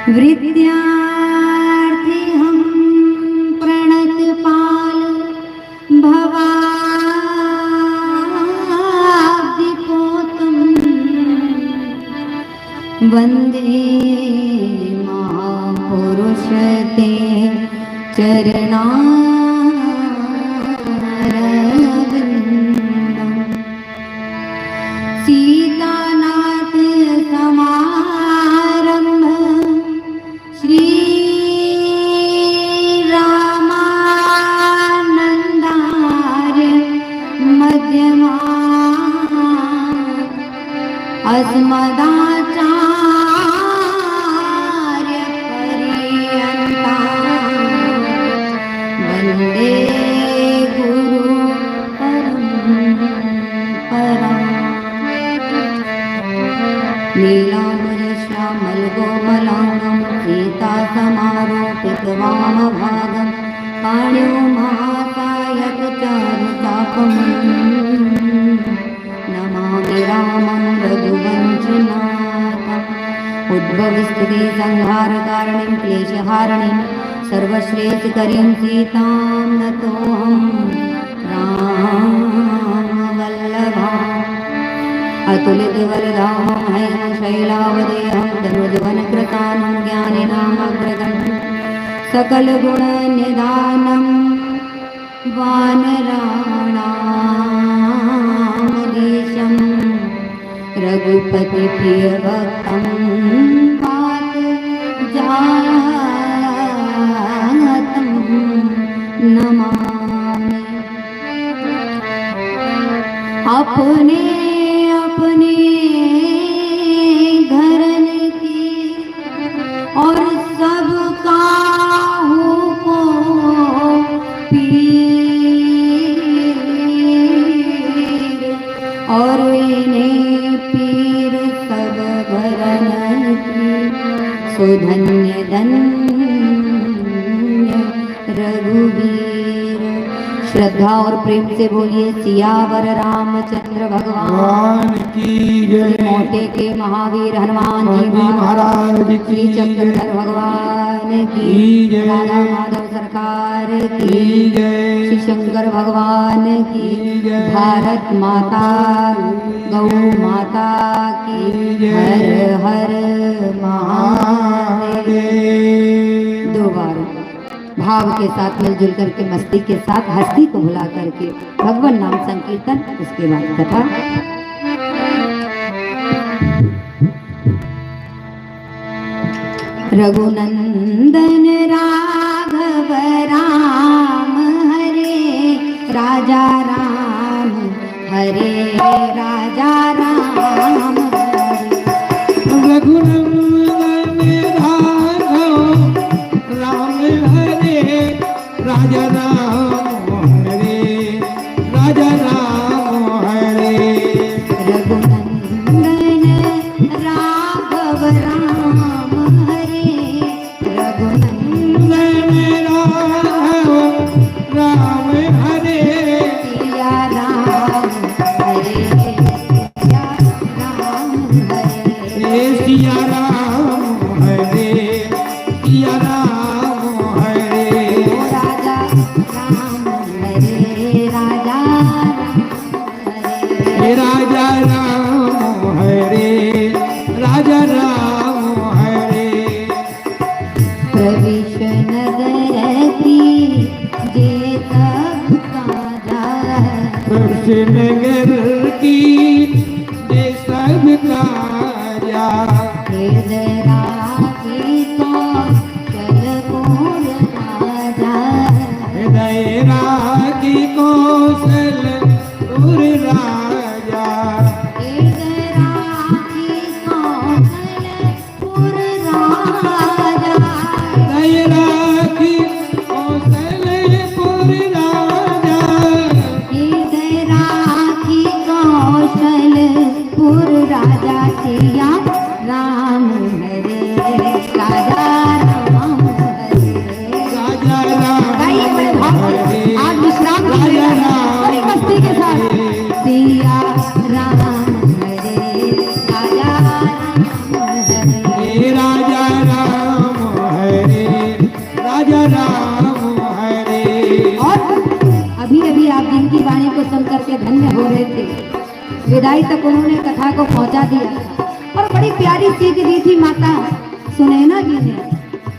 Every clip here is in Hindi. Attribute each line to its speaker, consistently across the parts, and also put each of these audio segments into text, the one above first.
Speaker 1: वृत्यार्थी हम प्रणतपाल भवाब्धिपोतं वन्दे महापुरुष ते चरणारविन्दम्। सीतानाथ समारम्भ श्री रामानन्दार्य मध्यमा अस्मदाचार्य पर्यन्ता वन्दे गुरु परम्पराम्। नीलाम्बरश्यामलकोमलाङ्गं सीतासमारोपितवामभागं पाणिं महाकायकचारुचापम् नमामि रामं रघुवंशनाथम्। उद्भवस्थितिसंहारकारणीं क्लेशहारिणीं सर्वश्रेष्ठकरीं सीतां नतोऽहं रामवल्लभाम्। अतुलितवरदामहं शैलावदेहं धनुर्वनकृतानं ज्ञानिनामग्रगण्यं सकलगुणनिधानं वानराणामधीशं रघुपतिप्रियभक्तं वातजातं नमामि। अपने अपने घरन की और सबका को पीर और इन्हें पीर सब घरन की सुधन्य धन्य रघुवीर। श्रद्धा और प्रेम से बोलिए सियावर रामचंद्र भगवान की जय। मोटे के महावीर हनुमान जी महाराज की, चक्रधर भगवान की जय। राधा माधव सरकार की जय। श्री शंकर भगवान की जय। भारत माता गौ माता की हर हर महादेव। दो बार भाव के साथ मिलजुल करके मस्ती के साथ हस्ती को भुला करके भगवान नाम संकीर्तन, उसके बाद कथा। रघुनंदन राघव राम हरे राजा राम हरे राजा राम हरे।
Speaker 2: रघुनंदन राघव राजा राम हरे राजा राम हरे।
Speaker 1: रघुनंदन राघव राम हरे रघुनंदन
Speaker 2: राम हरे
Speaker 1: सिया राम हरे सिया राम हरे
Speaker 2: सिया राम हरे सिया राम हरे।
Speaker 1: राजा राम हरे राजा
Speaker 2: राजा राम हरे राजा राम हरे।
Speaker 1: प्रविश नगर की जे सब काजा
Speaker 2: नगर की जे सब काजा
Speaker 1: हृदय राखी तो चल पूर राजा
Speaker 2: हृदय राखी कौशल उर राजा
Speaker 1: हृदय राखी तो चल पूर राजा
Speaker 2: हृदय राखी कौशल पुर राजा
Speaker 1: हृदय राखी कौशलपुर राजा सिया राम हरे राजा राम हरे।
Speaker 2: राजा राम
Speaker 1: गाइए बड़े भाव से, आज विश्राम कीजिए बड़ी मस्ती के साथ। सिया राम हरे राजा राम हरे
Speaker 2: राजा राम
Speaker 1: में हो रहे थे, विदाई तक उन्होंने कथा को पहुंचा दिया और बड़ी प्यारी सीख दी थी माता सुनैना जी ने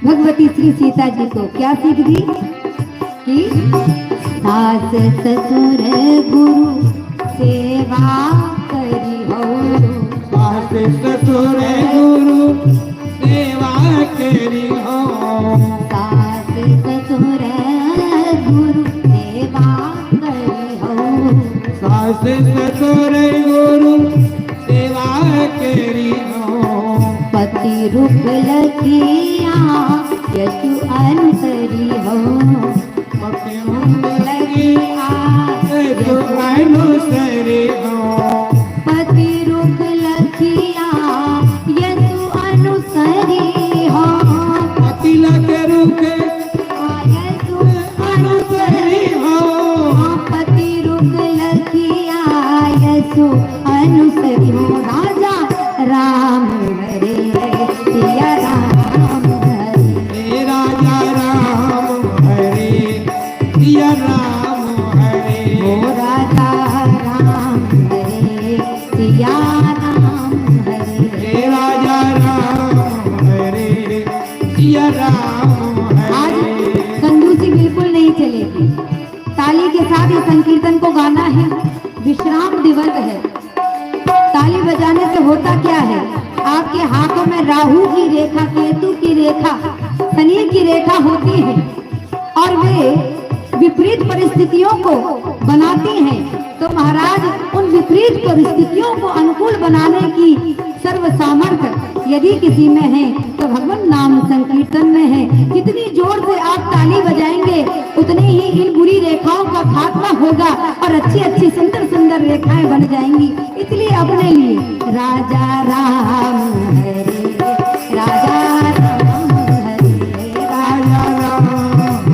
Speaker 1: भगवती श्री सीता जी को। क्या सीख दी कि सास ससुर गुरु सेवा करी हो,
Speaker 2: सास ससुर गुरु सेवा करी हो,
Speaker 1: सास ससुर गुरु सेवा करी हो,
Speaker 2: सास ससुर गुरु सेवा करी हो,
Speaker 1: पति रूप लखिया यशु अनुसरी हो,
Speaker 2: पति रूप लखिया यशु अनुसरी हो,
Speaker 1: पति रूप लखिया यशु अनुसरी हो,
Speaker 2: पति लख रूप
Speaker 1: यशु अनुसरी
Speaker 2: हो,
Speaker 1: पति रूप लखिया यशु अनुसरी हो। राजा राम हरे सिया राम हरे,
Speaker 2: राजा राम हरे सिया राम हरे,
Speaker 1: हो राजा राम हरे सिया राम हरे,
Speaker 2: राजा राम हरे सिया राम
Speaker 1: आज
Speaker 2: हरे।
Speaker 1: कंजूसी बिल्कुल नहीं चलेगी। ताली के साथ इस संकीर्तन को गाना है। विश्राम दिवस है। ताली बजाने से होता क्या है, आपके हाथों में राहु की रेखा, केतु की रेखा, शनि की रेखा होती है और वे विपरीत परिस्थितियों को बनाती हैं। तो महाराज उन विपरीत परिस्थितियों को अनुकूल बनाने की सर्व सामर्थ्य यदि किसी में है तो भगवान नाम संकीर्तन में है। जितनी जोर से आप ताली बजाएंगे उतनी ही इन बुरी रेखाओं का खात्मा होगा और अच्छी अच्छी सुंदर सुंदर रेखाएं बन जाएंगी। इसलिए अपने लिए राजा राम हरे, राजा राम हरे,
Speaker 2: राजा राम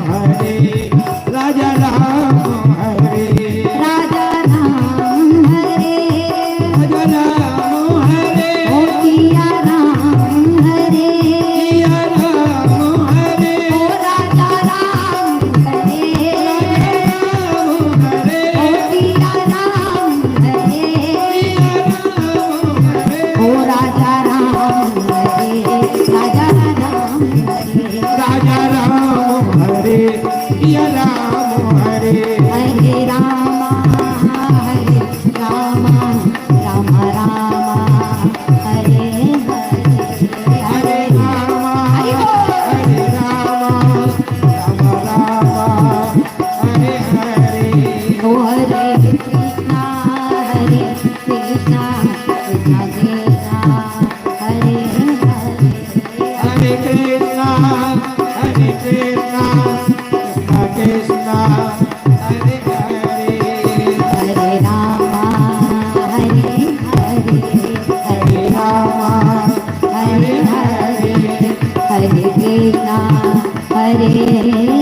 Speaker 2: हरे, राजा राम हरे,
Speaker 1: राजा राम हरे,
Speaker 2: राजा राम हरे,
Speaker 1: ओ सिया राम हरे,
Speaker 2: सिया राम हरे,
Speaker 1: ओ राजा राम हरे,
Speaker 2: राम हरे,
Speaker 1: ओ सिया राम हरे,
Speaker 2: सिया राम हरे,
Speaker 1: ओ राजा राम हरे, राजा राम हरे,
Speaker 2: राजा राम हरे सिया राम हरे,
Speaker 1: हरे रामा राम रामा हरे हरे,
Speaker 2: हरे राम
Speaker 1: हरि बोल।
Speaker 2: हरे राम राम राम हरे हरे,
Speaker 1: ओ हरे कृष्णा कृष्णा कृष्णा हरे हरे,
Speaker 2: हरे कृष्णा हरे कृष्णा कृष्णा कृष्णा हरे हरे,
Speaker 1: हरे रामा हरे हरे, हरे रामा हरे हरे, हरे कृष्णा हरे हरे।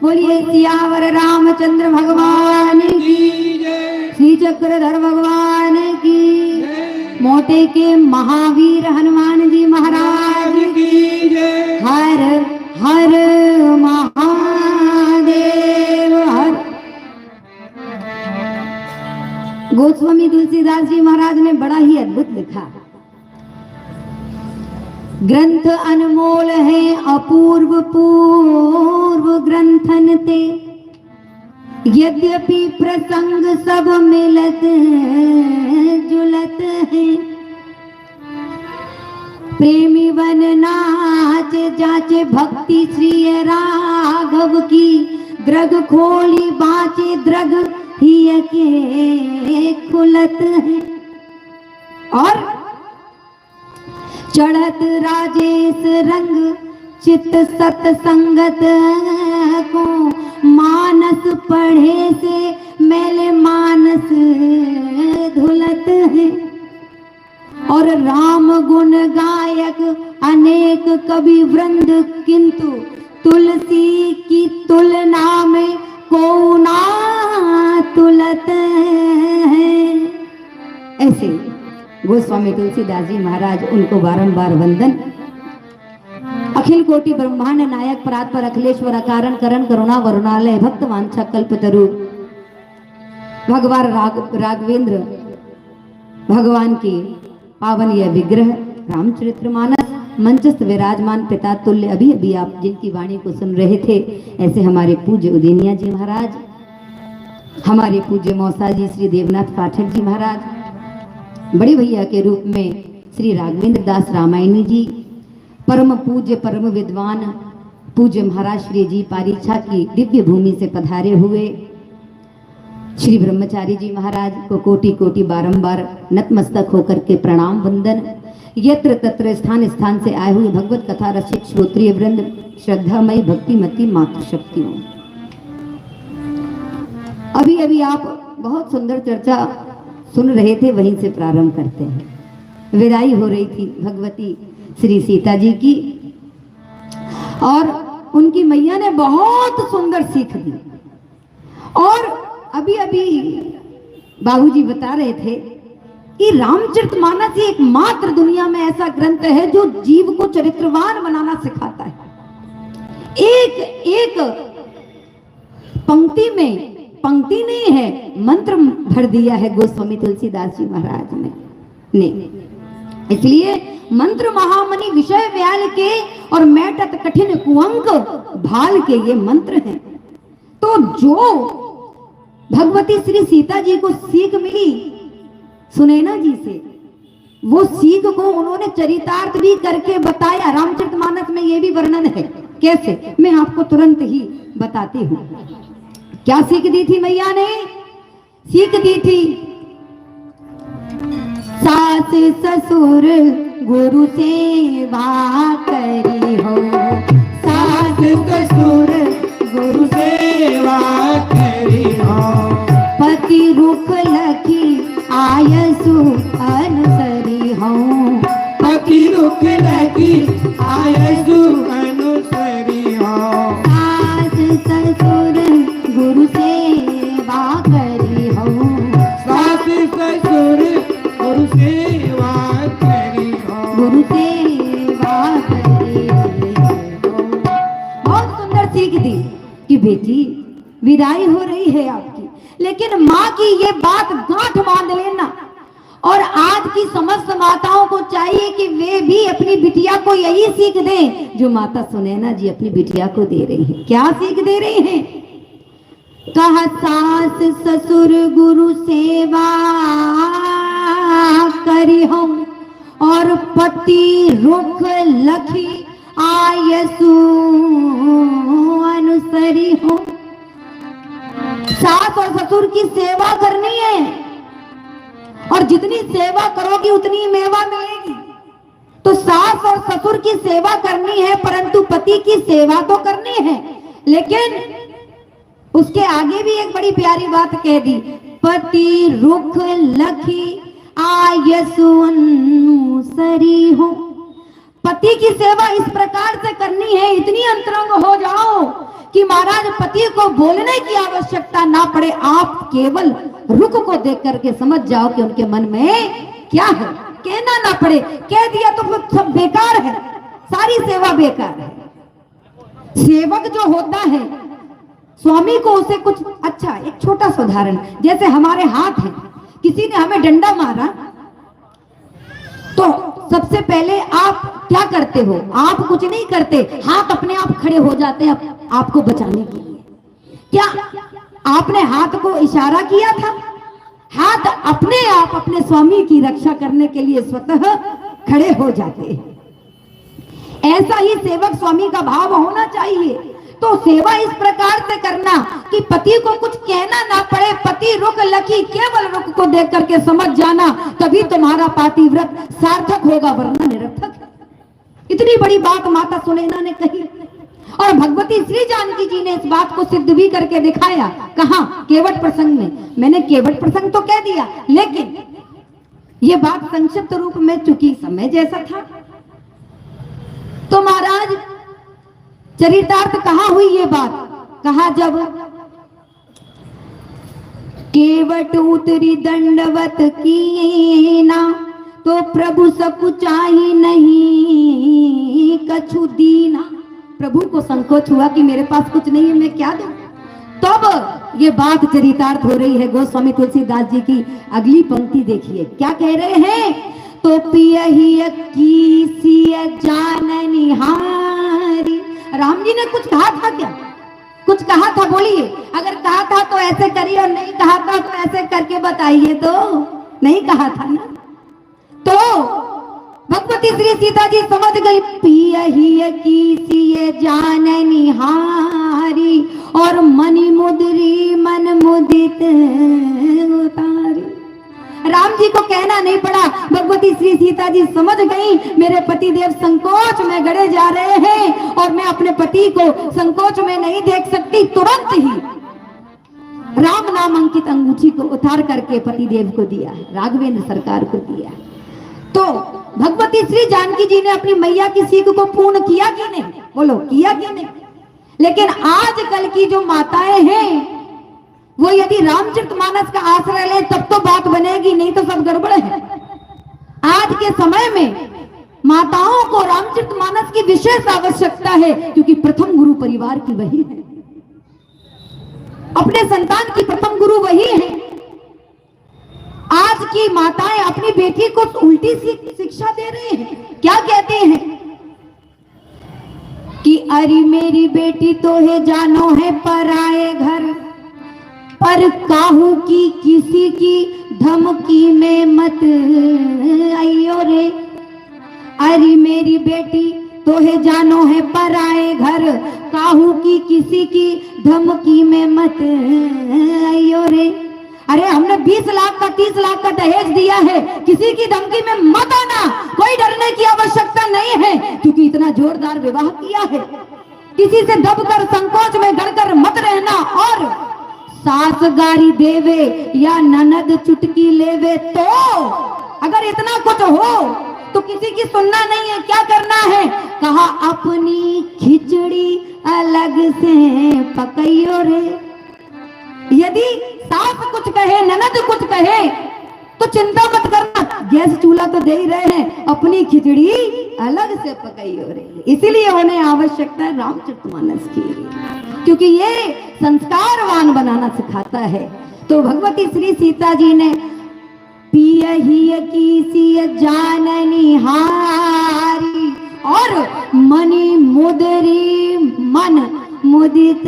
Speaker 1: बोलिए सियावर रामचंद्र भगवान की,
Speaker 2: की जय,
Speaker 1: श्री चक्रधर भगवान की,
Speaker 2: जय,
Speaker 1: मोटे के महावीर हनुमान जी महाराज की,
Speaker 2: की जय,
Speaker 1: हर हर महादेव हर। गोस्वामी तुलसीदास जी महाराज ने बड़ा ही अद्भुत लिखा। ग्रंथ अनमोल है अपूर्व पूर्व ग्रंथन ते, यद्यपि प्रसंग सब मिलत जुलत है, प्रेमी वन नाच जाचे भक्ति श्री राघव की, द्रग खोली बाचे द्रग ही के खुलत है। और चढ़त राजेश रंग चित सतसंगत को, मानस पढ़े से मेले मानस धुलत है। और राम गुण गायक अनेक कवि वृंद, किंतु तुलसी की तुलना में को ना तुलत है। ऐसे गोस्वामी तुलसीदास जी महाराज, उनको बारंबार वंदन। अखिल कोटि ब्रह्मांड नायक परात्पर अखिलेश्वर अकारण करण करुणा वरुणालय भक्त वांछा कल्पतरु भगवान राघवेंद्र भगवान के पावन यह विग्रह रामचरितमानस मंचस्थ विराजमान पिता तुल्य अभी अभी आप जिनकी वाणी को सुन रहे थे, ऐसे हमारे पूज्य उदेनिया जी महाराज, हमारे पूज्य मौसा जी श्री देवनाथ पाठक जी महाराज, बड़े भैया के रूप में श्री राघवेंद्र दास रामायणी जी, परम पूज्य परम विद्वान पूज्य महाराज श्री जी पारीछा की दिव्य भूमि से पधारे हुए श्री ब्रह्मचारी जी महाराज को कोटि कोटि बारंबार नतमस्तक होकर के प्रणाम वंदन। यत्र तत्र स्थान स्थान से आए हुए भगवत कथा रसिक श्रोत्रिय वृंद, श्रद्धामयी भक्तिमती मातृशक्तियों, अभी अभी आप बहुत सुंदर चर्चा सुन रहे थे, वहीं से प्रारंभ करते हैं। विदाई हो रही थी भगवती श्री सीता जी की और उनकी मैया ने बहुत सुंदर सीख दी। और अभी अभी बाबूजी बता रहे थे कि रामचरितमानस ही एकमात्र दुनिया में ऐसा ग्रंथ है जो जीव को चरित्रवान बनाना सिखाता है। एक एक पंक्ति में, पंक्ति नहीं है, मंत्र भर दिया है गोस्वामी तुलसीदास जी महाराज ने। इसलिए मंत्र महामणि विषय व्याल के और मैटत कठिन कुअंक भाल के ये मंत्र हैं। तो जो भगवती श्री सीता जी को सीख मिली सुनैना जी से, वो सीख को उन्होंने चरितार्थ भी करके बताया। रामचरितमानस में ये भी वर्णन है। कैसे, मैं आपको तुरंत ही बताती हूँ। क्या सीख दी थी मैया ने? सीख दी थी सास ससुर गुरु सेवा करी हो, सास ससुर गुरु सेवा करी हो, पति रुख लखी आयसु अनुसरी हो,
Speaker 2: पति रुख लखी आयसु अनुसरी हो,
Speaker 1: सास ससुर गुरु सेवा करी हो,
Speaker 2: सास ससुर गुरु सेवा करी हो,
Speaker 1: गुरु सेवा करी हो। बहुत सुंदर सीख दी कि बेटी विदाई हो रही है आपकी, लेकिन माँ की ये बात गांठ बांध लेना। और आज की समस्त माताओं को चाहिए कि वे भी अपनी बिटिया को यही सीख दें जो माता सुनैना जी अपनी बिटिया को दे रही हैं। क्या सीख दे रही हैं? कहा सास ससुर गुरु सेवा करी हो और पति रुख लखी आयसु अनुसरी हो। सास और ससुर की सेवा करनी है और जितनी सेवा करोगी उतनी मेवा मिलेगी। तो सास और ससुर की सेवा करनी है, परंतु पति की सेवा तो करनी है। लेकिन उसके आगे भी एक बड़ी प्यारी बात कह दी, पति रुख लखी आयसु अनुसरी हो। पति की सेवा इस प्रकार से करनी है, इतनी अंतरंग हो जाओ कि महाराज पति को बोलने की आवश्यकता ना पड़े। आप केवल रुख को देख करके समझ जाओ कि उनके मन में क्या है, कहना ना पड़े। कह दिया तो फिर सब बेकार है, सारी सेवा बेकार है। सेवक जो होता है स्वामी को उसे कुछ अच्छा, एक छोटा सा उदाहरण, जैसे हमारे हाथ है, किसी ने हमें डंडा मारा तो सबसे पहले आप क्या करते हो? आप कुछ नहीं करते, हाथ अपने आप खड़े हो जाते हैं आपको बचाने के लिए। क्या आपने हाथ को इशारा किया था? हाथ अपने आप अपने स्वामी की रक्षा करने के लिए स्वतः खड़े हो जाते हैं। ऐसा ही सेवक स्वामी का भाव होना चाहिए। तो सेवा इस प्रकार से करना कि पति को कुछ कहना ना पड़े, पति रुख लखी, केवल रुख को देख करके समझ जाना, तभी तुम्हारा पातिव्रत सार्थक होगा, वरना निरर्थक है। इतनी बड़ी बात माता सुनैना ने कही और भगवती श्री जानकी जी ने इस बात को सिद्ध भी करके दिखाया। कहां? केवट प्रसंग में। मैंने केवट प्रसंग तो कह दिया, लेकिन ये बात संक्षिप्त रूप में, चूंकि समय जैसा था, तो महाराज चरितार्थ कहाँ हुई ये बात? कहा जब केवट उतरी दंडवत कीना तो प्रभु सब चाही नहीं कछु दीना। प्रभु को संकोच हुआ कि मेरे पास कुछ नहीं है, मैं क्या दूं। तब ये बात चरितार्थ हो रही है गोस्वामी तुलसीदास जी की। अगली पंक्ति देखिए क्या कह रहे हैं। तो पियहि कीसिय जाननिहारी। राम जी ने कुछ कहा था क्या? कुछ कहा था? बोलिए। अगर कहा था तो ऐसे करिए, और नहीं कहा था तो ऐसे करके बताइए। तो नहीं कहा था ना। तो भगवती श्री सीता जी समझ गई। पियहि कीसिय जाननिहारी और मणि मुद्री मन मुदित उतारी। राम जी को कहना नहीं पड़ा, भगवती श्री सीता जी समझ गई मेरे पति देव संकोच में गड़े जा रहे हैं और मैं अपने पति को संकोच में नहीं देख सकती। तुरंत ही राम नाम अंकित अंगूठी को उतार करके पति देव को दिया है, राघवेंद्र सरकार को दिया है। तो भगवती श्री जानकी जी ने अपनी मैया की सीख को पूर्ण किया कि नहीं? बोलो, किया कि नहीं? लेकिन आजकल की जो माताएं हैं वो यदि रामचरितमानस का आश्रय ले तब तो बात बनेगी, नहीं तो सब गड़बड़ है। आज के समय में माताओं को रामचरितमानस की विशेष आवश्यकता है, क्योंकि प्रथम गुरु परिवार की वही है, अपने संतान की प्रथम गुरु वही है। आज की माताएं अपनी बेटी को उल्टी शिक्षा दे रही हैं। क्या कहते हैं कि अरे मेरी बेटी तो है जानो है पराए घर, पर काहू की किसी की धमकी में मत आइयो रे। अरे मेरी बेटी तो है जानो है पराए घर, काहू की किसी की धमकी में मत आइयो रे। अरे हमने 20 लाख का 30 लाख का दहेज दिया है, किसी की धमकी में मत आना। कोई डरने की आवश्यकता नहीं है, क्योंकि इतना जोरदार विवाह किया है। किसी से दबकर संकोच में गड़कर मत रहना। और सास गारी देवे या ननद चुटकी लेवे, तो अगर इतना कुछ हो तो किसी की सुनना नहीं है। क्या करना है? कहा अपनी खिचड़ी अलग से पकाइयो रे। यदि सास कुछ कहे, ननद कुछ कहे तो चिंता मत करना, गैस चूल्हा तो दे ही रहे हैं, अपनी खिचड़ी अलग से पकाइयो रे। इसीलिए उन्हें आवश्यकता है रामचरितमानस की, क्योंकि ये संस्कारवान बनाना सिखाता है। तो भगवती श्री सीता जी ने पियहि कीसिय जाननिहारी और मणि मुद्री मन मुदित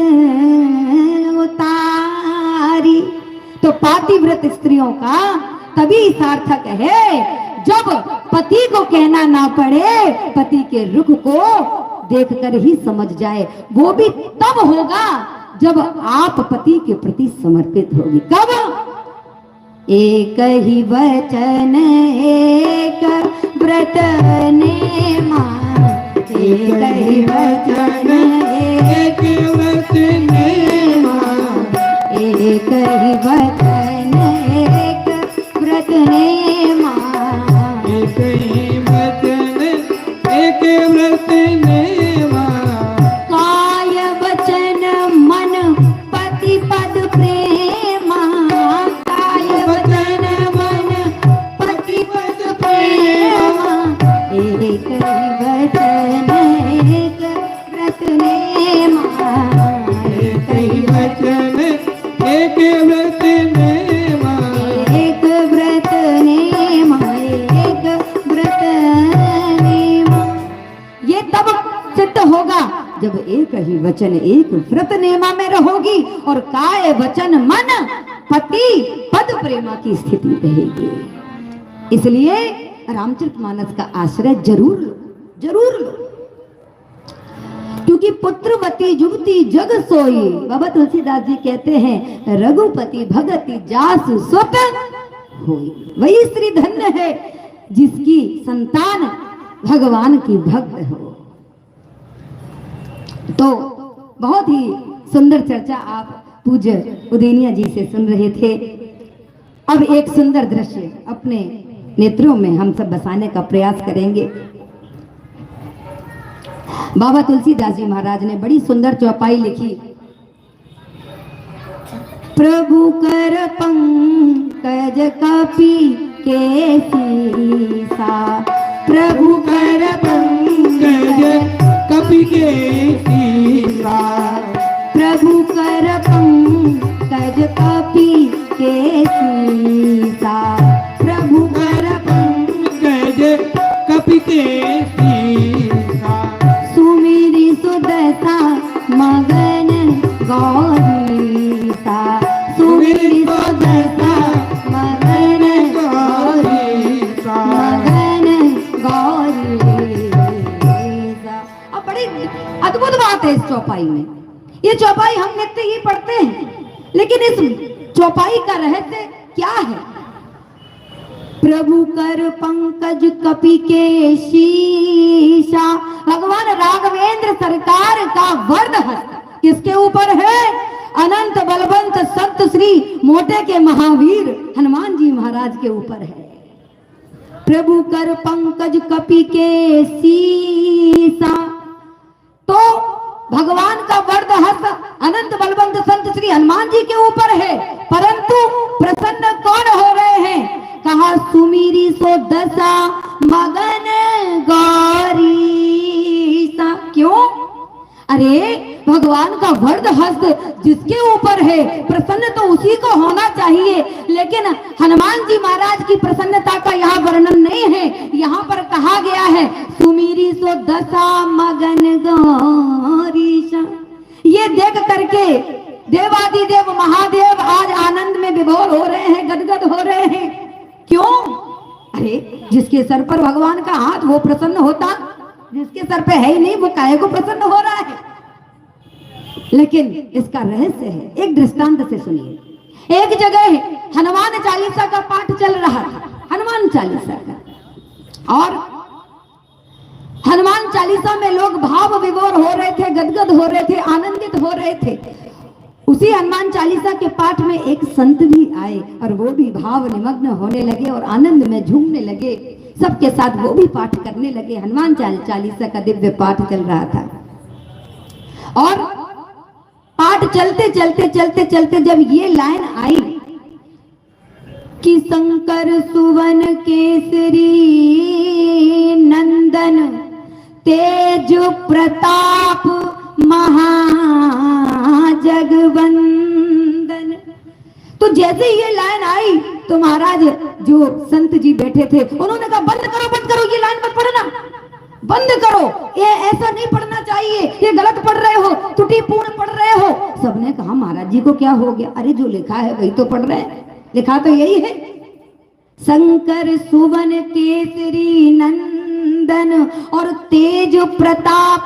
Speaker 1: उतारी। तो पातिव्रत स्त्रियों का तभी सार्थक है जब पति को कहना ना पड़े, पति के रुख को देखकर ही समझ जाए। वो भी तब होगा जब आप पति के प्रति समर्पित होगी। कब? एक ही वचन एक व्रत नेमा, एक ही वचन एक व्रत नेमा, एक ही वचन एक व्रत नेमा,
Speaker 2: एक ही वचन एक व्रत नेमा।
Speaker 1: काय वचन मन पति पद प्रेमा, काय वचन मन पति पद प्रेमा, एक ही वचन एक व्रत नेमा,
Speaker 2: एक ही वचन एक व्रत नेमा,
Speaker 1: एक व्रत नेमा, एक व्रत नेमा। ये तब सिद्ध होगा जब एक ही वचन एक व्रत नेमा में रहोगी और काय वचन मन पति पद प्रेमा की स्थिति रहेगी। इसलिए रामचरितमानस का आश्रय जरूर लो, जरूर लो, क्योंकि पुत्रवती युवती जग सोई। बाबा तुलसीदास जी कहते हैं रघुपति भगति जासु सुत होई। वही स्त्री धन्य है जिसकी संतान भगवान की भक्त हो। तो बहुत ही सुंदर चर्चा आप पूज्य उदेनिया जी से सुन रहे थे। अब एक सुंदर दृश्य अपने नेत्रों में हम सब बसाने का प्रयास करेंगे। बाबा तुलसीदास जी महाराज ने बड़ी सुंदर चौपाई लिखी। प्रभु कर पंकज कपि के सीसा, प्रभु कर
Speaker 2: पंकज कपि के सीसा,
Speaker 1: प्रभु कर पंकज कपि के सीसा, प्रभु कर
Speaker 2: पंकज कपि के सीसा,
Speaker 1: सुमिरि सुदशा मगन गौरीसा, सुमिरि सुदशा मगन
Speaker 2: गौरीसा,
Speaker 1: मगन गौरीसा। अब बड़ी अद्भुत बात है इस चौपाई में। ये चौपाई हम नित्य ही पढ़ते हैं, लेकिन इस चौपाई का रहस्य क्या है? प्रभु कर पंकज कपि के शीशा, भगवान राघवेंद्र सरकार का वरद हस्त किसके ऊपर है? अनंत बलवंत संत श्री मोटे के महावीर हनुमान जी महाराज के ऊपर है। प्रभु कर पंकज कपि के सीसा, तो भगवान का वरद हस्त अनंत बलवंत संत श्री हनुमान जी के ऊपर है, परंतु प्रसन्न कौन हो रहे हैं? कहा सुमिरि सो दशा मगन गौरीसा। क्यों? अरे भगवान का वरद हस्त जिसके ऊपर है, प्रसन्न तो उसी को होना चाहिए, लेकिन हनुमान जी महाराज की प्रसन्नता का यहाँ वर्णन नहीं है। यहाँ पर कहा गया है सुमिरि सो दशा मगन गौरीसा। ये देख करके देवादिदेव महादेव आज आनंद में विभोर हो रहे हैं, गदगद हो रहे हैं। क्यों? अरे जिसके सर पर भगवान का हाथ वो प्रसन्न होता, जिसके सर पे है ही नहीं वो काहे को प्रसन्न हो रहा है? लेकिन इसका रहस्य है, एक दृष्टांत से सुनिए। एक जगह हनुमान चालीसा का पाठ चल रहा था, हनुमान चालीसा का, और हनुमान चालीसा में लोग भाव विभोर हो रहे थे, गदगद हो रहे थे, आनंदित हो रहे थे। उसी हनुमान चालीसा के पाठ में एक संत भी आए और वो भी भाव निमग्न होने लगे और आनंद में झूमने लगे। सबके साथ वो भी पाठ करने लगे। हनुमान चालीसा का दिव्य पाठ चल रहा था और पाठ चलते चलते चलते चलते जब ये लाइन आई कि शंकर सुवन केसरी नंदन तेज प्रताप महाजगवंदन, तो जैसे ये लाइन आई तो महाराज जो संत जी बैठे थे उन्होंने कहा बंद करो, ये लाइन मत पढ़ना, बंद करो, ये ऐसा नहीं पढ़ना चाहिए, ये गलत पढ़ रहे हो, त्रुटिपूर्ण पढ़ रहे हो। सबने कहा महाराज जी को क्या हो गया? अरे जो लिखा है वही तो पढ़ रहे हैं, लिखा तो यही है, शंकर सुवन केसरी नंदन और तेज प्रताप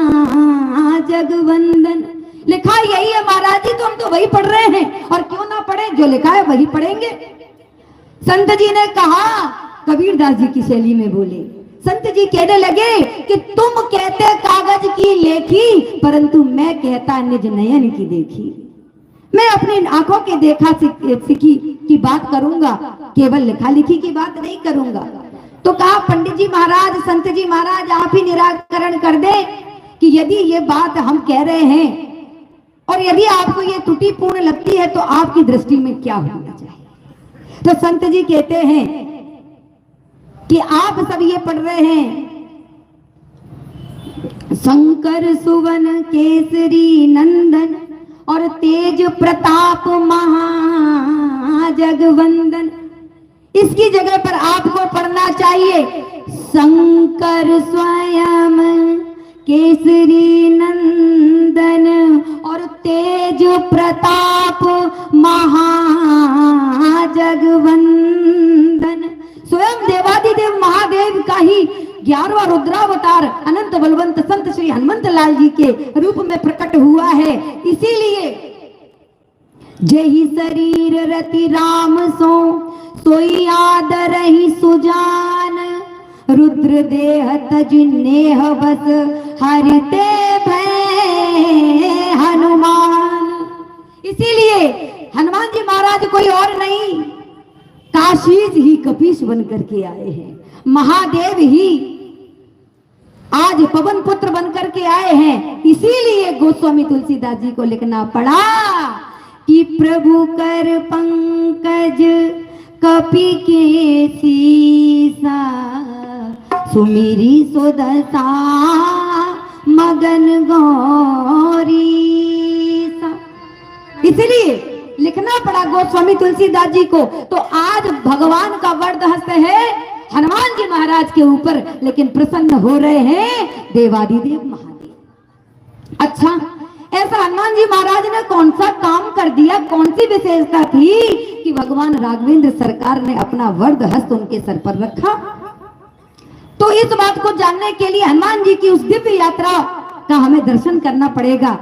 Speaker 1: महाजगवंदन, लिखा यही है महाराज जी, तो हम तो वही पढ़ रहे हैं, और क्यों ना पढ़े, जो लिखा है वही पढ़ेंगे। संत जी ने कहा, कबीरदास जी की शैली में बोले, संत जी कहने लगे कि तुम कहते कागज की लेखी, परंतु मैं कहता निज नयन की देखी। मैं अपनी आंखों के देखा सीखी की बात करूंगा, केवल लिखा लिखी की बात नहीं करूंगा। तो कहा पंडित जी महाराज, संत जी महाराज, आप ही निराकरण कर दे कि यदि ये बात हम कह रहे हैं और यदि आपको ये त्रुटिपूर्ण लगती है तो आपकी दृष्टि में क्या होना चाहिए? तो संत जी कहते हैं कि आप सब ये पढ़ रहे हैं, शंकर सुवन केसरी नंदन और तेज प्रताप महाजगवंदन, इसकी जगह पर आपको पढ़ना चाहिए शंकर स्वयं केसरी नंदन और तेज प्रताप महाजगवंदन। स्वयं देवादिदेव महादेव का ही 11वां रुद्रावतार अनंत बलवंत संत श्री हनुमंत लाल जी के रूप में प्रकट हुआ है। इसीलिए जेहि शरीर रति राम सो सोई आदर ही सुजान, रुद्र देह तज नेह बस हरिते भय हनुमान। इसीलिए हनुमान जी महाराज कोई और नहीं, काशीज ही कपीश बन करके आए हैं, महादेव ही आज पवन पुत्र बन करके आए हैं। इसीलिए गोस्वामी तुलसीदास जी को लिखना पड़ा कि प्रभु कर पंकज कपि के सीसा, सुमिरी सुदशा मगन गौरी सा। इसलिए लिखना पड़ा गोस्वामी तुलसीदास जी को। तो आज भगवान का वरदहस्त है हनुमान जी महाराज के ऊपर, लेकिन प्रसन्न हो रहे हैं देवादिदेव महादेव। अच्छा, ऐसा हनुमान जी महाराज ने कौन सा काम कर दिया, कौन सी विशेषता थी कि भगवान राघवेंद्र सरकार ने अपना वरदहस्त उनके सर पर रखा? तो इस बात को जानने के लिए हनुमान जी की उस दिव्य यात्रा का हमें दर्शन करना पड़ेगा,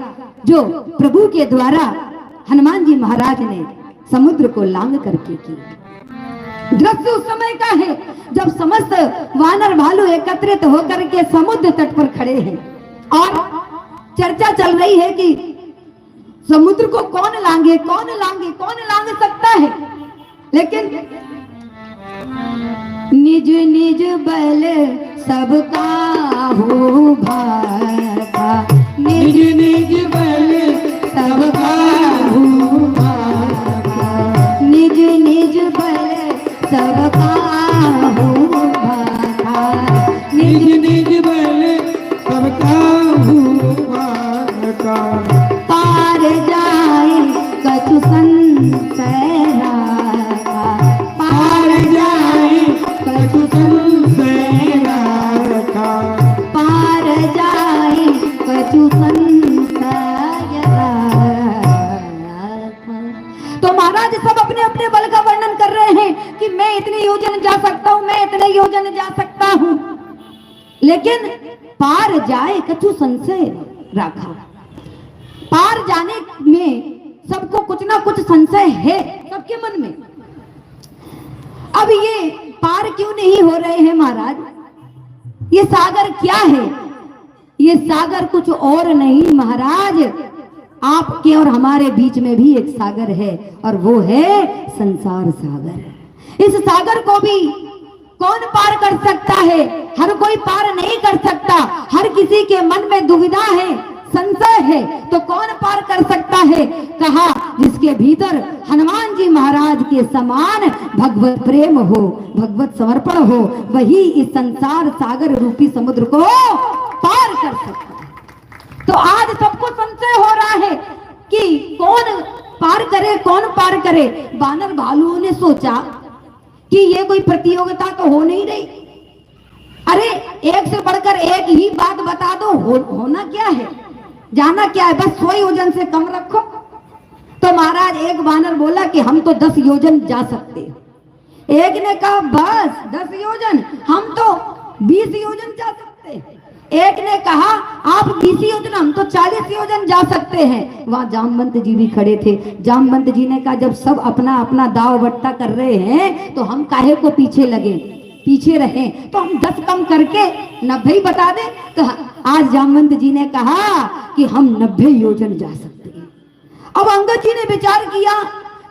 Speaker 1: जो प्रभु के द्वारा हनुमान जी महाराज ने समुद्र को लांग करके की। दृश्य उस समय का है जब समस्त वानर भालू एकत्रित होकर के समुद्र तट पर खड़े हैं और चर्चा चल रही है कि समुद्र को कौन लांगे, कौन लांगे, कौन लांग सकता है। लेकिन निज निज बल सबका हो भागा,
Speaker 2: निज निज बल सबका हो भागा,
Speaker 1: निज निज बल सबका हो भागा,
Speaker 2: निज निज बल सबका हो भागा।
Speaker 1: पार जाए कछु संशय राखा,
Speaker 2: पार जाए कछु संशय राखा,
Speaker 1: पार जाए कछु संशय राखा। तो महाराज सब अपने अपने बल का वर्णन कर रहे हैं कि मैं इतनी योजन जा सकता हूं, मैं इतने योजन जा सकता हूं, लेकिन पार जाए कछु संशय राखा। पार जाने में सबको कुछ ना कुछ संशय है सबके मन में। अब ये पार क्यों नहीं हो रहे हैं महाराज? ये सागर क्या है? ये सागर कुछ और नहीं महाराज, आपके और हमारे बीच में भी एक सागर है और वो है संसार सागर। इस सागर को भी कौन पार कर सकता है? हर कोई पार नहीं कर सकता। हर किसी के मन में दुविधा है, संशय है, तो कौन पार कर सकता है? कहा जिसके भीतर हनुमान जी महाराज के समान भगवत प्रेम हो, भगवत समर्पण हो, वही इस संसार सागर रूपी समुद्र को पार कर सकता है। तो आज सबको संशय हो रहा है कि कौन पार करे, कौन पार करे। वानर भालुओं ने सोचा कि ये कोई प्रतियोगिता तो हो नहीं रही, अरे एक से बढ़कर एक ही बात बता दो, होना क्या है, जाना क्या है, बस 100 योजन से कम रखो। तो महाराज एक वानर बोला कि हम तो 10 योजन जा सकते हैं। एक ने कहा बस 10 योजन, हम तो 20 योजन जा सकते हैं। एक ने कहा आप 20 योजन, हम तो 40 योजन जा सकते हैं। वहां जामवंत जी भी खड़े थे। जामवंत जी ने कहा जब सब अपना अपना दाव बट्टा कर रहे हैं तो हम काहे को पीछे लगे, पीछे रहे, तो हम 10 कम करके 90 बता दें। तो आज जामवंत जी ने कहा कि हम 90 योजन जा सकते हैं। अब अंगद जी ने विचार किया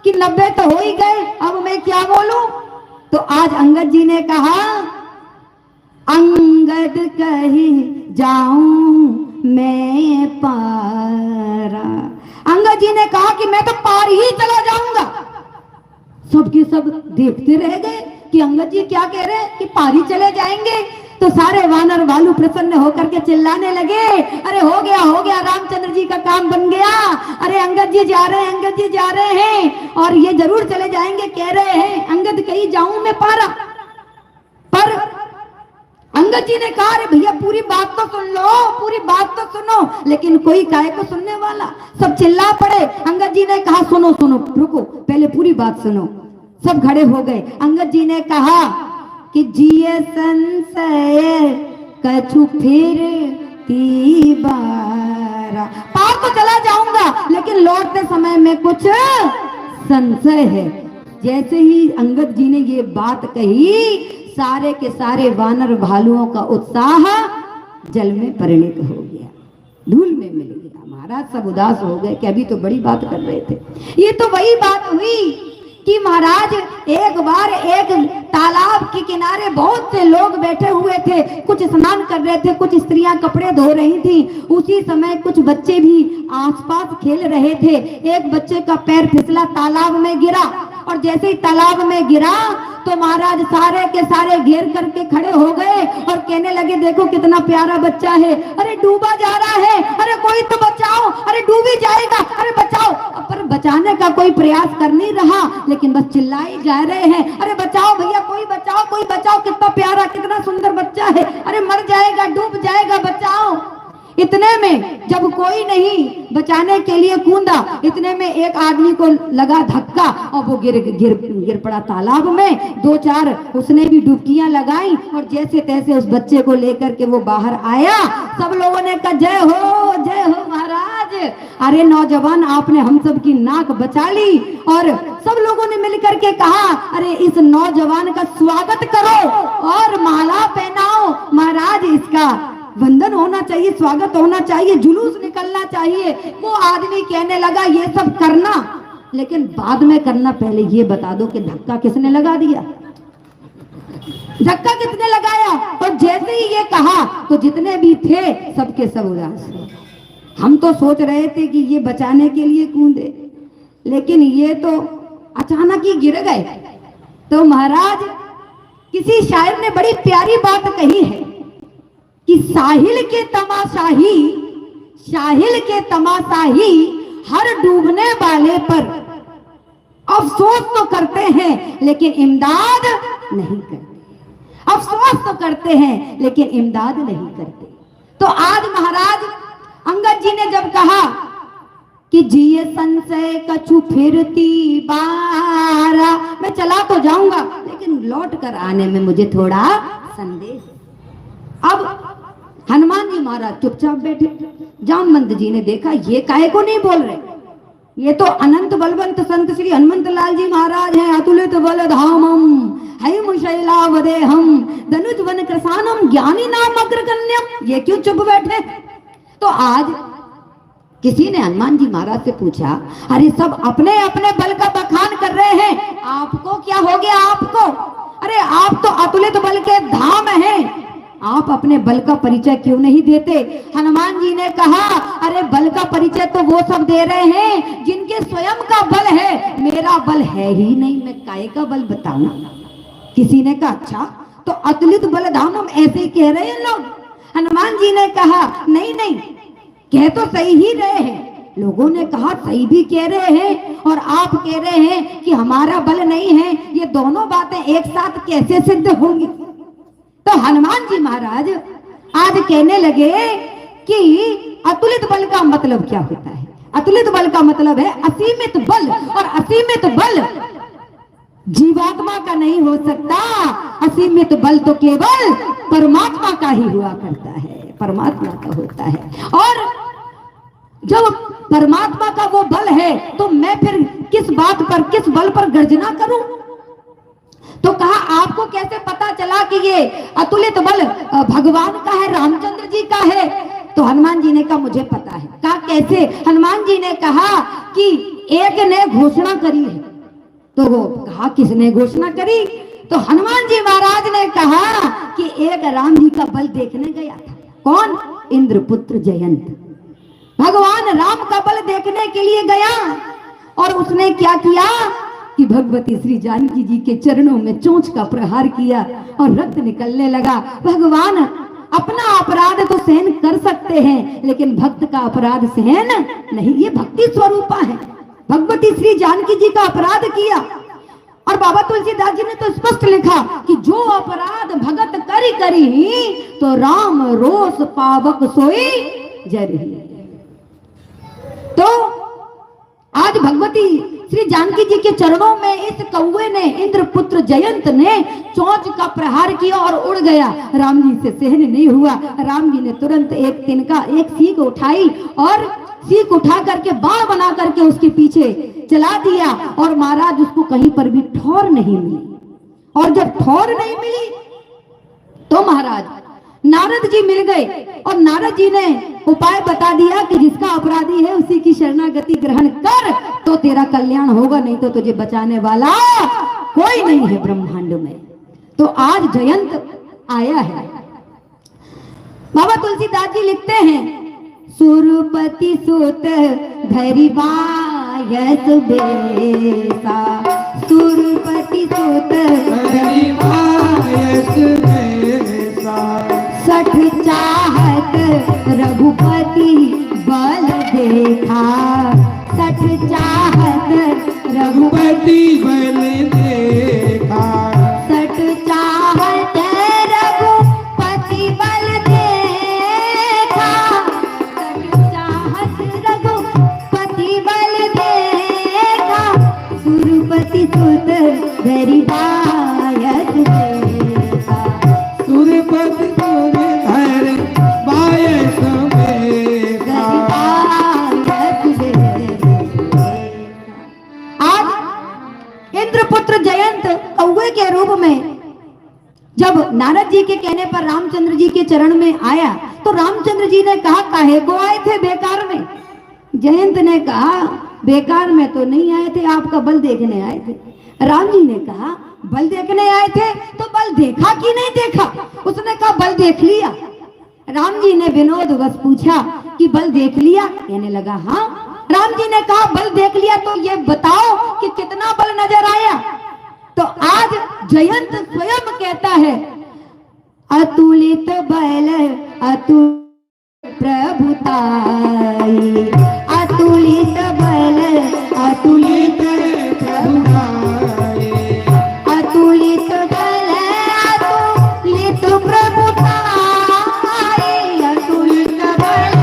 Speaker 1: कि 90 तो हो ही गए, अब मैं क्या बोलूं। तो आज अंगद जी ने कहा अंगद कही जाऊं मैं पारा। अंगद जी ने कहा कि मैं तो पार ही चला जाऊंगा। सबके सब देखते रह गए कि अंगद जी क्या कह रहे हैं कि पार ही चले जाएंगे। तो सारे वानर भालू प्रसन्न होकर के चिल्लाने लगे, अरे हो गया, रामचंद्र जी का काम बन गया। अरे अंगद जी जा रहे हैं, अंगद जी जा रहे हैं और ये जरूर चले जाएंगे, कह रहे हैं अंगद कहीं जाऊं मैं पारा। पर अंगद जी ने कहा अरे भैया पूरी बात तो सुन लो, पूरी बात तो सुनो। लेकिन कोई काहे को सुनने वाला, सब चिल्ला पड़े। अंगद जी ने कहा सुनो सुनो, रुको पहले पूरी बात सुनो। सब खड़े हो गए। अंगद जी ने कहा कि जिये संशय कछु फिर बारा। पार तो चला जाऊंगा लेकिन लौटते समय में कुछ संशय है। जैसे ही अंगद जी ने ये बात कही, सारे के सारे वानर भालुओं का उत्साह जल में परिणत हो गया, धूल में मिल गया। महाराज सब उदास हो गए कि अभी तो बड़ी बात कर रहे थे। ये तो वही बात हुई कि महाराज एक बार एक तालाब के किनारे बहुत से लोग बैठे हुए थे, कुछ स्नान कर रहे थे, कुछ स्त्रियां कपड़े धो रही थी। उसी समय कुछ बच्चे भी आसपास खेल रहे थे। एक बच्चे का पैर फिसला, तालाब में गिरा और जैसे ही तालाब में गिरा तो महाराज सारे के सारे घेर करके खड़े हो गए और कहने लगे देखो कितना प्यारा बच्चा है, अरे डूबा जा रहा है, अरे कोई तो बचाओ, अरे डूब ही जाएगा, अरे बचाओ। पर बचाने का कोई प्रयास कर नहीं रहा, लेकिन बस चिल्लाए जा रहे हैं, अरे बचाओ भैया, कोई बचाओ, कोई बचाओ, कितना प्यारा कितना सुंदर बच्चा है, अरे मर जाएगा, डूब जाएगा, बचाओ। इतने में जब कोई नहीं बचाने के लिए कूदा, इतने में एक आदमी को लगा धक्का और वो गिर पड़ा तालाब में। दो चार उसने भी डुबकियां लगाई और जैसे तैसे उस बच्चे को लेकर के वो बाहर आया। सब लोगों ने कहा जय हो महाराज, अरे नौजवान आपने हम सब की नाक बचा ली। और सब लोगों ने मिलकर के कहा अरे इस नौजवान का स्वागत करो और माला पहनाओ, महाराज इसका वंदन होना चाहिए, स्वागत होना चाहिए, जुलूस निकलना चाहिए। वो आदमी कहने लगा ये सब करना, लेकिन बाद में करना, पहले ये बता दो कि धक्का किसने लगा दिया, धक्का किसने लगाया। और जैसे ही ये कहा तो जितने भी थे सबके सब उदास। हम तो सोच रहे थे कि ये बचाने के लिए कूदे, लेकिन ये तो अचानक ही गिर गए। तो महाराज किसी शायर ने बड़ी प्यारी बात कही है कि साहिल के तमाशाही हर डूबने वाले पर अफसोस तो करते हैं लेकिन इमदाद नहीं करते, अफसोस तो करते हैं लेकिन इमदाद नहीं करते। तो आज महाराज अंगद जी ने जब कहा कि जिए संशय कछु फिरती बारा, मैं चला तो जाऊंगा लेकिन लौट कर आने में मुझे थोड़ा संदेह। अब हनुमान जी महाराज चुपचाप बैठे। जामवंत जी ने देखा ये काहे को नहीं बोल रहे, ये तो अनंत बलवंत संत श्री हनुमंत लाल जी महाराज हैं। अतुलित बल धामम हैम शैलावदेहम धनुज वन कृसानम ज्ञानी नाम अग्रगण्यम, ये क्यों चुप बैठे। तो आज किसी ने हनुमान जी महाराज से पूछा अरे सब अपने अपने बल का बखान कर रहे हैं, आपको क्या हो गया आपको, अरे आप तो अतुलित बल के धाम हैं, आप अपने बल का परिचय क्यों नहीं देते। हनुमान जी ने कहा अरे बल का परिचय तो वो सब दे रहे हैं जिनके स्वयं का बल है, मेरा बल है ही नहीं, मैं काय का बल बताऊं। किसी ने कहा अच्छा तो अतुलित बल धाम हम ऐसे ही कह रहे हैं लोग। हनुमान जी ने कहा नहीं नहीं, कह तो सही ही रहे हैं। लोगों ने कहा सही भी कह रहे हैं और आप कह रहे हैं कि हमारा बल नहीं है, ये दोनों बातें एक साथ कैसे सिद्ध होंगी। तो हनुमान जी महाराज आज कहने लगे कि अतुलित बल का मतलब क्या होता है। अतुलित बल का मतलब है असीमित बल, और असीमित बल जीवात्मा का नहीं हो सकता, असीमित बल तो केवल परमात्मा का ही हुआ करता है, परमात्मा का होता है। और जब परमात्मा का वो बल है तो मैं फिर किस बात पर, किस बल पर गर्जना करूं। तो कहा आपको कैसे पता चला कि ये अतुलित बल भगवान का है, रामचंद्र जी का है। तो हनुमान जी ने कहा मुझे पता है। कहा कैसे। हनुमान जी ने कहा कि एक ने घोषणा करी है। तो वो कहा किसने घोषणा करी। तो हनुमान जी महाराज ने कहा कि एक राम जी का बल देखने गया था। कौन। इंद्रपुत्र जयंत, भगवान राम का बल देखने के लिए गया। और उसने क्या किया कि भगवती श्री जानकी जी के चरणों में चोंच का प्रहार किया और रक्त निकलने लगा। भगवान अपना अपराध तो सहन कर सकते हैं लेकिन भक्त का अपराध सहन नहीं, ये भक्ति स्वरूपा है। भगवती श्री जानकी जी का अपराध किया और बाबा तुलसीदास जी ने तो स्पष्ट लिखा कि जो अपराध भगत करी करी तो राम रोष पावक सोई जरी। तो आज भगवती श्री जानकी जी के चरणों में इस कौवे ने, इंद्रपुत्र जयंत ने चोंच का प्रहार किया और उड़ गया। राम जी से सहन नहीं हुआ। राम जी ने तुरंत एक तिनका, एक सीख उठाई और सीख उठा करके बाण बना करके उसके पीछे चला दिया। और महाराज उसको कहीं पर भी ठौर नहीं मिली। और जब ठौर नहीं मिली तो महाराज नारद जी मिल गए और नारद जी ने उपाय बता दिया कि जिसका अपराधी है उसी की शरणागति ग्रहण कर तो तेरा कल्याण होगा, नहीं तो तुझे बचाने वाला कोई नहीं है ब्रह्मांड में। तो आज जयंत आया है। बाबा तुलसीदास जी लिखते हैं सुरपति सुत धरि बायस बेसा सुरपति सुत
Speaker 2: हरि बायस ऐसा।
Speaker 1: सठ चाहत रघुपति बल देखा, सठ चाहत रघुपति
Speaker 2: रघुपति बल देखा।
Speaker 1: सठ चाहत रघुपति बल देखा, सठ चाहत रघुपति बल देखा, सुरपति सुत हरि बायस देखा।
Speaker 2: सुरपति सुत हरि बायस देखा।
Speaker 1: आज इंद्रपुत्र जयंत कौवे के रूप में जब नारद जी के कहने पर रामचंद्र जी के चरण में आया तो रामचंद्र जी ने कहा काहे को आए थे बेकार में। जयंत ने कहा बेकार में तो नहीं आए थे, आपका बल देखने आए थे। राम जी ने कहा बल देखने आए थे तो बल देखा कि नहीं देखा। उसने कहा बल देख लिया। राम जी ने विनोद बस पूछा कि बल देख लिया, कहने लगा हाँ। राम जी ने कहा बल देख लिया तो ये बताओ कि कितना बल नजर आया। तो आज जयंत स्वयं कहता है अतुलित बल अतुलित प्रभुताई, अतुलित बल अतुलित
Speaker 2: प्रभुताई।
Speaker 1: अतुलित बल अतुलित प्रभुताई, अतुलित बल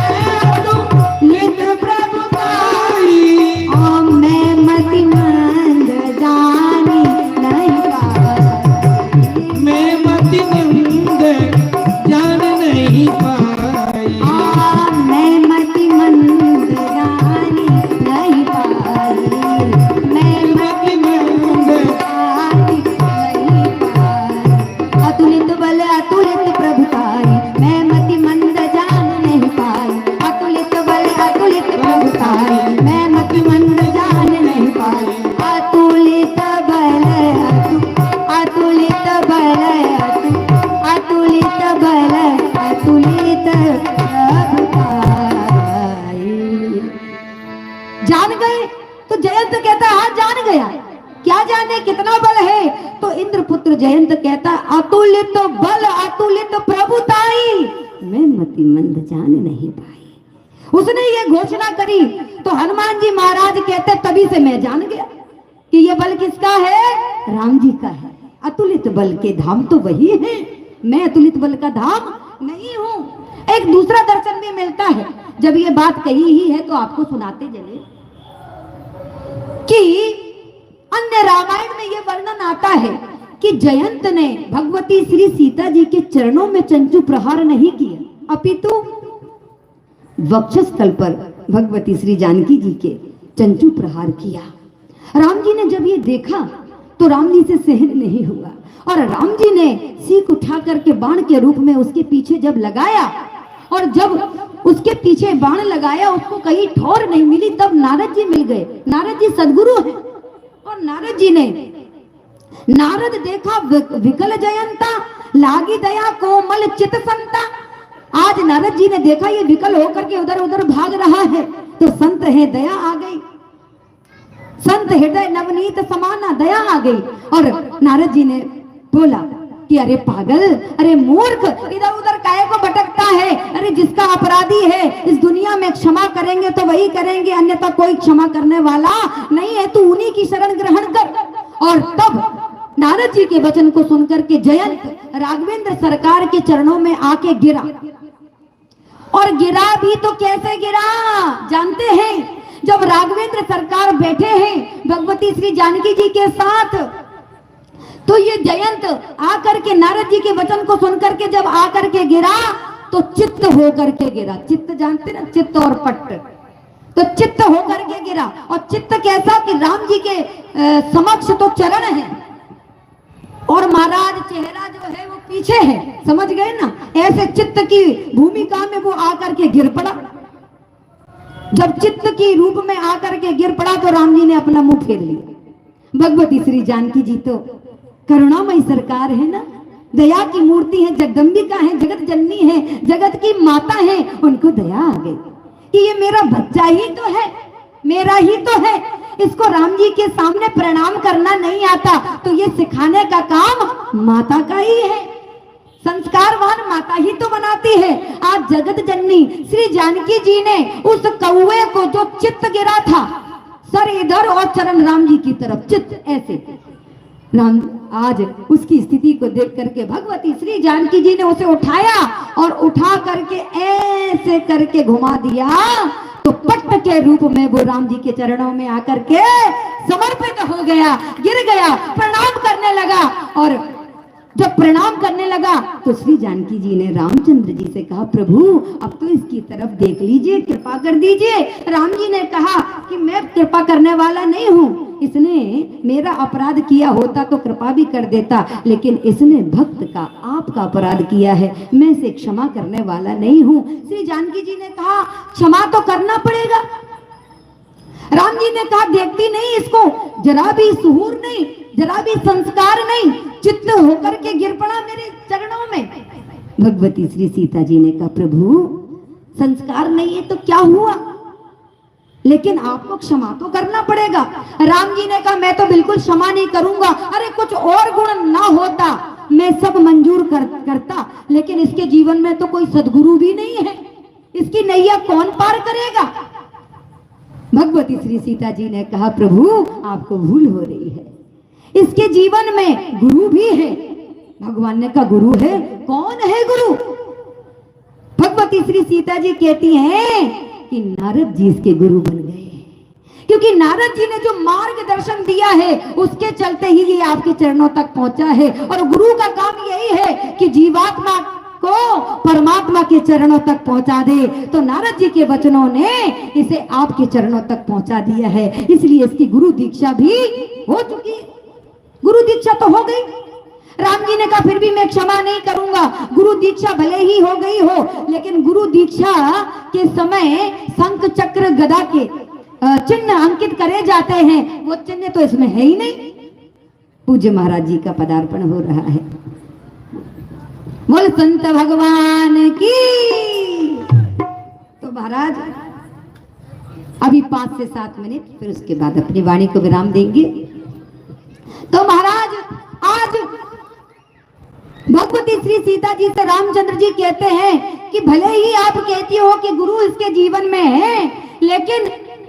Speaker 1: अतुलित प्रभुताई। ओम मैं मति मंद जानी नहीं पाई,
Speaker 2: मैं मति मंद जान नहीं पाई।
Speaker 1: ओम मैं मति मंद जानी नहीं पाई, मैं
Speaker 2: मति मंद
Speaker 1: अतुलित बल अतुलित प्रभुताई, मैं मति मंद जान नहीं पाई। अतुलित बल अतुलित प्रभुताई, मैं मति मंद जान नहीं पाई। अतुलित बल अतुलित बल अतुलित बल अतुलित प्रभुताई। जान गए तो जयंत कहता हाँ जान गया। क्या जाने कितना बल है। तो इंद्रपुत्र जयंत कहता अतुलित बल अतुलित प्रभुताई, मैं मति मंद जान नहीं पाई। उसने ये घोषणा करी तो हनुमान जी महाराज कहते तभी से मैं जान गया कि ये बल किसका है, राम जी का है। अतुलित बल के धाम तो वही है, मैं अतुलित बल का धाम नहीं हूं। एक दूसरा दर्शन भी मिलता है। जब ये बात कही ही है तो आपको सुनाते चले कि अन्य रामायण में यह वर्णन आता है कि जयंत ने भगवती श्री सीता जी के चरणों में चंचू प्रहार नहीं किया, अपितु वक्षस्थल पर भगवती श्री जानकी जी के चंचू प्रहार किया। राम जी ने जब ये देखा तो राम जी से सहन नहीं हुआ और राम जी ने सीख उठा करके बाण के रूप में उसके पीछे जब लगाया और जब उसके पीछे बाण लगाया उसको कहीं ठोर नहीं मिली, तब नारद जी मिल गए। नारद जी सदगुरु हैं और नारद जी ने नारद देखा विकल जयंता लागी दया कोमल चित संता। आज नारद जी ने देखा ये विकल होकर के उधर उधर भाग रहा है तो संत है दया आ गई, संत हृदय नवनीत समाना दया आ गई। और नारद जी ने बोला कि अरे पागल, अरे मूर्ख, इधर उधर काहे को भटकता है। अरे जिसका अपराधी है इस दुनिया में क्षमा करेंगे तो वही करेंगे, अन्यथा कोई क्षमा करने वाला नहीं है, तू उन्हीं की शरण ग्रहण कर। और तब नारद जी के वचन को सुनकर के जयंत राघवेंद्र सरकार के चरणों में आके गिरा। और गिरा भी तो कैसे गिरा जानते हैं? जब राघवेंद्र सरकार बैठे हैं भगवती श्री जानकी जी के साथ, तो ये जयंत आकर के नारद जी के वचन को सुनकर के जब आकर के गिरा तो चित्त होकर के गिरा। चित्त जानते ना, चित्त और पट्ट, तो चित्त होकर के गिरा। और चित्त कैसा कि राम जी के समक्ष तो चरण है और महाराज चेहरा जो है वो पीछे है, समझ गए ना। ऐसे चित्त की भूमिका में वो आकर के गिर पड़ा। जब चित्त की रूप में आकर के गिर पड़ा तो राम जी ने अपना मुंह फेर लिया। भगवती श्री जानकी जी तो करुणामयी सरकार है ना, दया की मूर्ति है, जगदम्बिका है, जगत जननी है, जगत की माता है। उनको दया आ गई कि ये मेरा बच्चा ही तो है, मेरा ही तो है, इसको राम जी के सामने प्रणाम करना नहीं आता, तो ये सिखाने का काम माता का ही है। संस्कारवान माता ही तो बनाती है। आज जगत जननी श्री जानकी जी ने उस कौवे को जो चित्त गिरा था, सर इधर और चरण राम जी की तरफ, चित्त ऐसे, राम आज उसकी स्थिति को देख करके भगवती श्री जानकी जी ने उसे उठाया और उठा करके ऐसे करके घुमा दिया, तो पट्ट के रूप में वो राम जी के चरणों में आकर के समर्पित हो गया, गिर गया, प्रणाम करने लगा। और जब प्रणाम करने लगा तो श्री जानकी जी ने रामचंद्र जी से कहा, प्रभु अब तो इसकी तरफ देख लीजिए, कृपा कर दीजिए। राम जी ने कहा कि मैं कृपा करने वाला नहीं हूँ, इसने मेरा अपराध किया होता तो कृपा भी कर देता, लेकिन इसने भक्त का, आपका अपराध किया है, मैं इसे क्षमा करने वाला नहीं हूँ। श्री जानकी जी ने कहा क्षमा तो करना पड़ेगा। राम जी ने कहा देखती नहीं इसको, जरा भी सुहूर नहीं, जरा भी संस्कार नहीं, चित्त होकर के गिर पड़ा मेरे चरणों में। भगवती श्री सीता जी ने कहा प्रभु संस्कार नहीं है तो क्या हुआ, लेकिन आपको क्षमा तो करना पड़ेगा। राम जी ने कहा मैं तो बिल्कुल क्षमा नहीं करूंगा, अरे कुछ और गुण ना होता मैं सब मंजूर करता, लेकिन इसके जीवन में तो कोई सद्गुरु भी नहीं है, इसकी नैया कौन पार करेगा। भगवती श्री सीता जी ने कहा प्रभु आपको भूल हो रही है, इसके जीवन में गुरु भी है। भगवान ने कहा गुरु है, कौन है गुरु। भगवती श्री सीता जी कहती हैं कि नारद जी इसके गुरु बन गए, क्योंकि नारद जी ने जो मार्गदर्शन दिया है उसके चलते ही ये आपके चरणों तक पहुंचा है। और गुरु का काम यही है कि जीवात्मा को परमात्मा के चरणों तक पहुंचा दे, तो नारद जी के वचनों ने इसे आपके चरणों तक पहुंचा दिया है, इसलिए इसकी गुरु दीक्षा भी हो चुकी है। गुरु दीक्षा तो हो गई। राम जी ने कहा फिर भी मैं क्षमा नहीं करूंगा, गुरु दीक्षा भले ही हो गई हो, लेकिन गुरु दीक्षा के समय शंख चक्र गदा के चिन्ह अंकित करे जाते हैं, वो चिन्ह तो इसमें है ही नहीं। पूज्य महाराज जी का पदार्पण हो रहा है। बोल संत भगवान की। तो महाराज अभी 5 से 7 मिनट, फिर उसके बाद अपनी वाणी को विराम देंगे। तो महाराज आज भगवती श्री सीता जी से रामचंद्र जी कहते हैं कि भले ही आप कहती हो कि गुरु इसके जीवन में है, लेकिन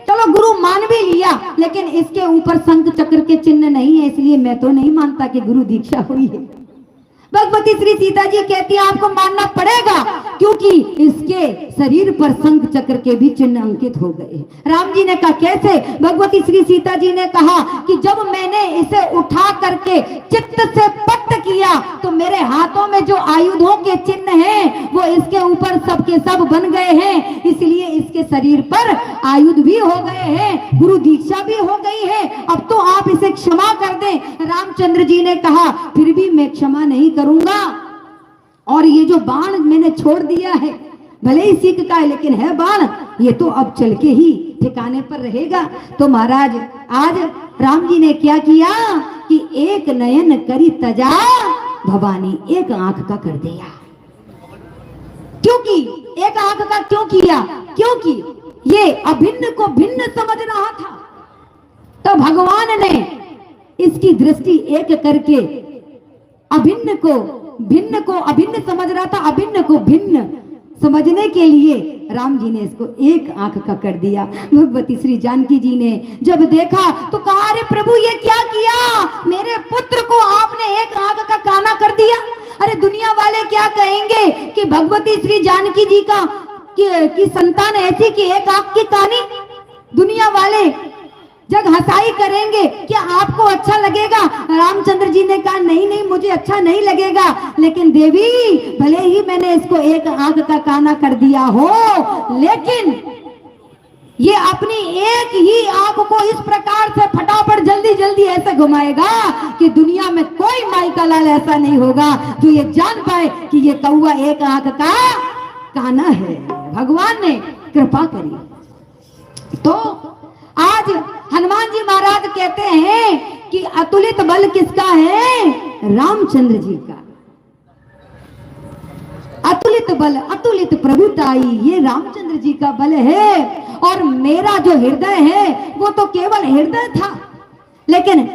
Speaker 1: चलो गुरु मान भी लिया, लेकिन इसके ऊपर शंख चक्र के चिन्ह नहीं है, इसलिए मैं तो नहीं मानता कि गुरु दीक्षा हुई है। भगवती श्री सीता जी कहती है आपको मानना पड़ेगा, क्योंकि इसके शरीर पर शंख चक्र के भी चिन्ह अंकित हो गए। राम जी ने कहा कैसे। भगवती श्री सीता जी ने कहा कि जब मैंने इसे उठा करके चित्त से पट्ट किया तो मेरे हाथों में जो आयुधों के चिन्ह हैं वो इसके ऊपर सबके सब बन गए हैं, इसलिए इसके शरीर पर आयुध भी हो गए हैं, गुरु दीक्षा भी हो गई है, अब तो आप इसे क्षमा कर दें। रामचंद्र जी ने कहा फिर भी मैं क्षमा नहीं करूंगा, और ये जो बाण मैंने छोड़ दिया है भले ही सीख का है, लेकिन है बाण, ये तो अब चल के ही ठिकाने पर रहेगा। तो महाराज आज राम जी ने क्या किया कि एक नयन करी तजा भवानी, एक आंख का कर दिया। क्योंकि एक आंख का क्यों किया, क्योंकि ये अभिन्न को भिन्न समझ रहा था, तो भगवान ने इसकी दृष्टि एक करके अभिन्न को अभिन्न समझ रहा था, अभिन्न को भिन्न समझने के लिए राम जी ने इसको एक आंख का कर दिया। भगवती श्री जानकी जी ने जब देखा तो कहा अरे प्रभु ये क्या किया, मेरे पुत्र को आपने एक आंख का काना कर दिया। अरे दुनिया वाले क्या कहेंगे कि भगवती श्री जानकी जी का की संतान ऐसी कि एक आंख की कानी। दुनिया वाले जग हंसाई करेंगे, क्या आपको अच्छा लगेगा। रामचंद्र जी ने कहा नहीं नहीं मुझे अच्छा नहीं लगेगा, लेकिन देवी भले ही मैंने इसको एक आंख का काना कर दिया हो, लेकिन ये अपनी एक ही आंख को इस प्रकार से फटाफट जल्दी जल्दी ऐसे घुमाएगा कि दुनिया में कोई माई का लाल ऐसा नहीं होगा जो ये जान पाए कि ये कौवा एक आंख का काना है। भगवान ने कृपा करी। तो आज हनुमान जी महाराज कहते हैं कि अतुलित बल किसका है, रामचंद्र जी का। अतुलित बल अतुलित प्रभुताई, ये रामचंद्र जी का बल है। और मेरा जो हृदय है वो तो केवल हृदय था। लेकिन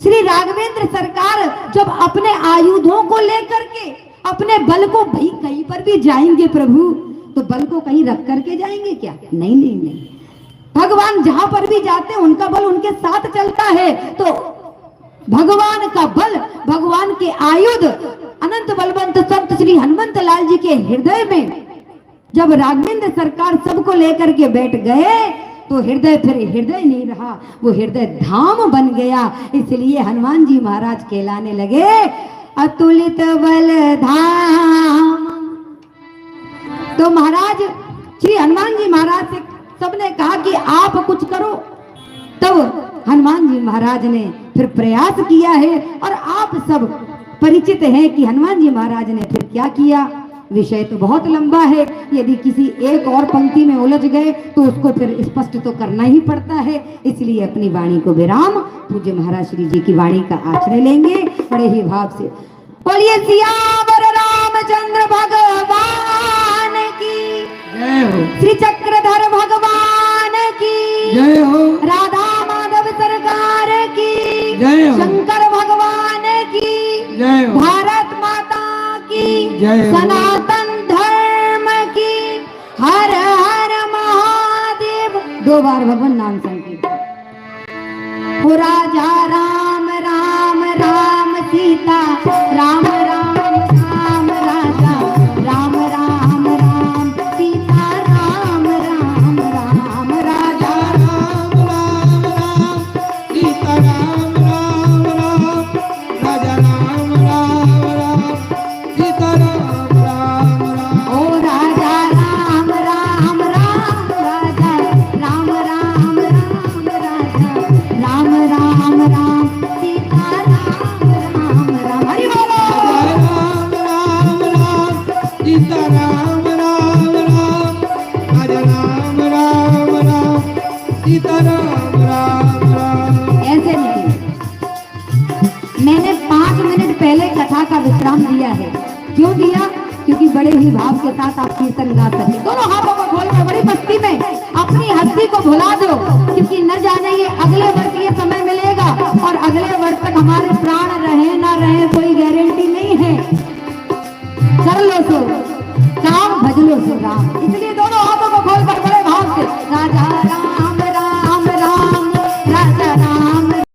Speaker 1: श्री राघवेंद्र सरकार जब अपने आयुधों को लेकर के अपने बल को, भाई कहीं पर भी जाएंगे प्रभु तो बल को कहीं रख करके जाएंगे क्या? नहीं नहीं नहीं, भगवान जहां पर भी जाते हैं उनका बल उनके साथ चलता है। तो भगवान का बल, भगवान के आयुध अनंत बलवंत संत श्री हनुमंत लाल जी के हृदय में जब राघवेंद्र सरकार सबको लेकर के बैठ गए तो हृदय फिर हृदय नहीं रहा, वो हृदय धाम बन गया। इसलिए हनुमान जी महाराज कहलाने लगे अतुलित बल धाम। तो महाराज श्री हनुमान जी महाराज से सबने कहा कि आप कुछ करो। तब हनुमान जी महाराज ने फिर प्रयास किया है और आप सब परिचित हैं कि हनुमान जी महाराज ने फिर क्या किया। विषय तो बहुत लंबा है, यदि किसी एक और पंक्ति में उलझ गए तो उसको फिर स्पष्ट तो करना ही पड़ता है। इसलिए अपनी वाणी को विराम पूज्य महाराज श्री जी की वाणी का आश्रय लेंगे बड़े ही भाव से। बोलिए सियावर रामचंद्र भगवान की
Speaker 2: जय हो,
Speaker 1: श्री चक्रधर भगवान की
Speaker 2: जय हो,
Speaker 1: राधा माधव सरकार की
Speaker 2: जय हो,
Speaker 1: शंकर भगवान की
Speaker 2: जय हो,
Speaker 1: भारत माता की
Speaker 2: जय हो,
Speaker 1: सनातन धर्म की हर हर महादेव। 2 बार भगवान नाम संकीर्तन। हो राजा राम राम राम सीता राम राम राम राजा राम राम राम सीता राम राम राम राजा
Speaker 2: राम राम राम सीता राम राम राम राजा राम राम राम सीता राम राम राम।
Speaker 1: ओ राजा राम राम राम राजा राम राम राम राजा राम राम राम सीता राम राम राम। हरि बोलो।
Speaker 2: राम राम राम सीता राम राम राम राजा राम राम राम सीता राम राम राम।
Speaker 1: ऐसे नहीं, मैंने 5 मिनट पहले कथा का विश्राम दिया है। क्यों दिया? क्योंकि बड़े ही भाव के साथ आप कीर्तन गा सके। दोनों हाथों को खोल कर बड़ी मस्ती में अपनी हस्ती को भुला दो, क्योंकि न जाने ये अगले वर्ष ये समय मिलेगा और अगले वर्ष तक हमारे प्राण रहे ना रहे कोई गारंटी नहीं है। कर लो सो काम, भज लो सो राम। इसलिए दोनों हाथों को खोल कर बड़े भाव से राजा